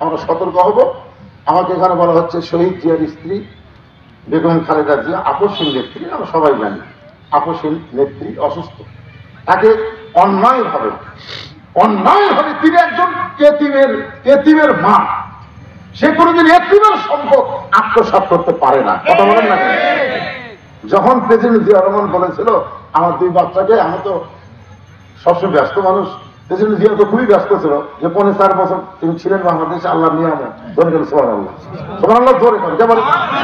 আমরা সতর্ক হব। আমাকে এখানে বলা হচ্ছে শহীদ জিয়ার স্ত্রী বেগম খালেদা জিয়া আপসহীন নেত্রী, আমরা সবাই জানি আপসহীন নেত্রী অসুস্থ, তাকে অন্যায়ভাবে তিনি একজন এতিমের মা, সে কোনোদিন এতিমের সম্পদ আত্মসাৎ করতে পারে না। কথা বলেন না? যখন প্রেসিডেন্ট জিয়া রহমান বলেছিল আমার 2 বাচ্চাকে, আমি তো সবসময় ব্যস্ত মানুষ, প্রেসিডেন্ট জিয়া তো খুবই ব্যস্ত ছিল যে 4.5 বছর তিনি ছিলেন বাংলাদেশে, আল্লাহ নিয়ামত ধরে গেল, সুবহানাল্লাহ সুবহানাল্লাহ ধরে গেল, যেমন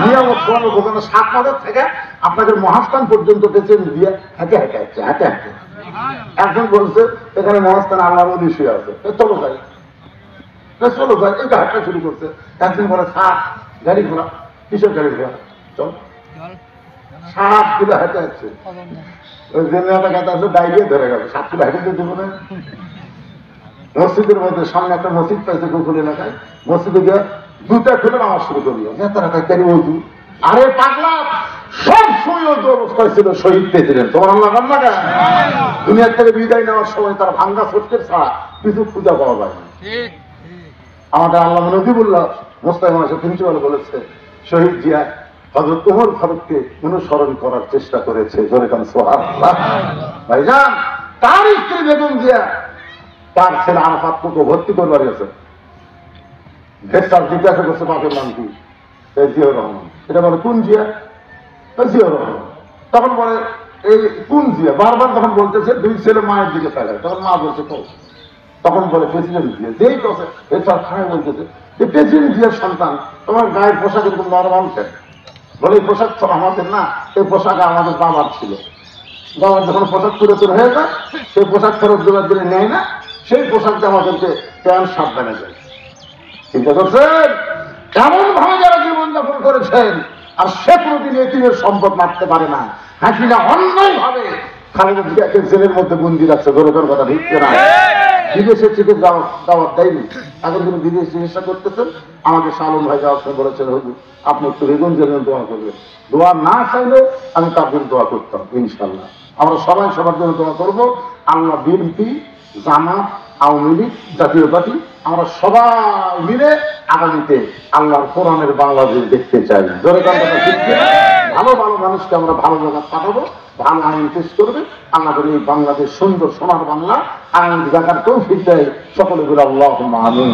নিয়ামত সুবহানাল্লাহ দোকানে 7 মাসের থেকে আপনাদের মহাস্থান পর্যন্ত প্রেসিডেন্ট জিয়া হেঁটে একজন বলছে এখানে মহাস্থান আল্লাহর ওলি শুয়ে আছে, চলো যাই এটা হাঁটা শুরু করছে। একজন বলে 7 গাড়ি ঘোড়া, কিসের গাড়ি ঘোড়া, চল 7 কিলো হেঁটে আসছে, ওই জেনারেলটা কাছে আসলে ডাইরিয়া ধরে গেল, 7 কিলো হেঁটে যেতে পারে। মসজিদের মধ্যে সামনে একটা মসজিদ পাইছে গোকুল এলাকায়, মসজিদে গিয়ে 2টা খুলে নামাজ শুরু করি, তারা কারি ওজু। আরে পাগলা, সব সময় ওজু অবস্থায় ছিল শহীদ প্রেসিডেন্ট, তোমার আল্লাহ রান্না দুনিয়ার থেকে বিদায় নেওয়ার সময় তার ভাঙ্গা ছোটকের ছাড়া কিছু খুঁজে পাওয়া যায় না। আমাদের আল্লাহ নজিবুল্লাহ মোস্তাফা প্রিন্সিপাল বলেছে শহীদ জিয়া হযরত ওমর ফারুককে অনুসরণ করার চেষ্টা করেছে। জোরে কান সুবহানাল্লাহ। ভাইজান, তার স্ত্রী বেগম জিয়া তার ছেলে আরাফাতকে ভর্তি করবার গেছে, ভেস্টার জিজ্ঞাসা করছে বাপের নাম কি, জিয়াউর রহমান। এটা বলে কোন জিয়া? জিয়াউর রহমান। তখন বলে এই কোন জিয়া, বারবার তখন বলতেছে 2 ছেলে মায়ের দিকে তাকায়, তখন মা বলছে তো, তখন বলে প্রেসিডেন্ট জিয়া। যেই কথা ভেস্টার খায় বলতেছে যে প্রেসিডেন্ট জিয়ার সন্তান, তোমার গায়ের পোশাক এরকম নরমাল কেন? বলে এই পোশাক তো আমাদের না, এই পোশাক আমাদের বাবার ছিল, বাবার যখন পোশাক পুরাতন হয়ে যায় সেই পোশাক ফেরত দেওয়ার দিনে নেয় না, সেই পোশাকটা আমাদেরকে প্যান্ট শার্ট বানিয়ে যায়। চিন্তা করছেন কেমন ভাবে যারা জীবনযাপন করেছেন, আর সে কোনোদিন এতিমের সম্পদ মারতে পারে না। হাসিনা অন্যায় ভাবে খালেদা জিয়াকে জেলের মধ্যে বন্দি রাখছে, গৌরবের কথা ঢুকছে না। বিদেশে চিকিৎসা দাওয়াত দেয়নি, এখন তিনি বিদেশ চিকিৎসা করতেছেন। আমাকে শালম ভাই যাওয়ার সময় বলেছেন হুজুর আপনি একটু বেগুন জন্য দোয়া করবেন, দোয়া না চাইলেও আমি তার জন্য দোয়া করতাম। ইনশাল্লাহ আমরা সবাই সবার জন্য দোয়া করবো। আল্লাহ বিএনপি, জামাত, আওয়ামী লীগ, জাতীয় পার্টি আমরা সবাই মিলে আগামীতে আল্লাহর কোরআনের বাংলাদেশ দেখতে চাই। জোরে কথা ঠিক, ভালো ভালো মানুষকে আমরা ভালো জায়গা পাঠাবো, ভালো আইন পেশ করবে। আল্লাহ করে এই বাংলাদেশ সুন্দর সোনার বাংলা আইন দেখার তৌফিক দেয়। সকলে বলে আল্লাহুম্মা আমিন।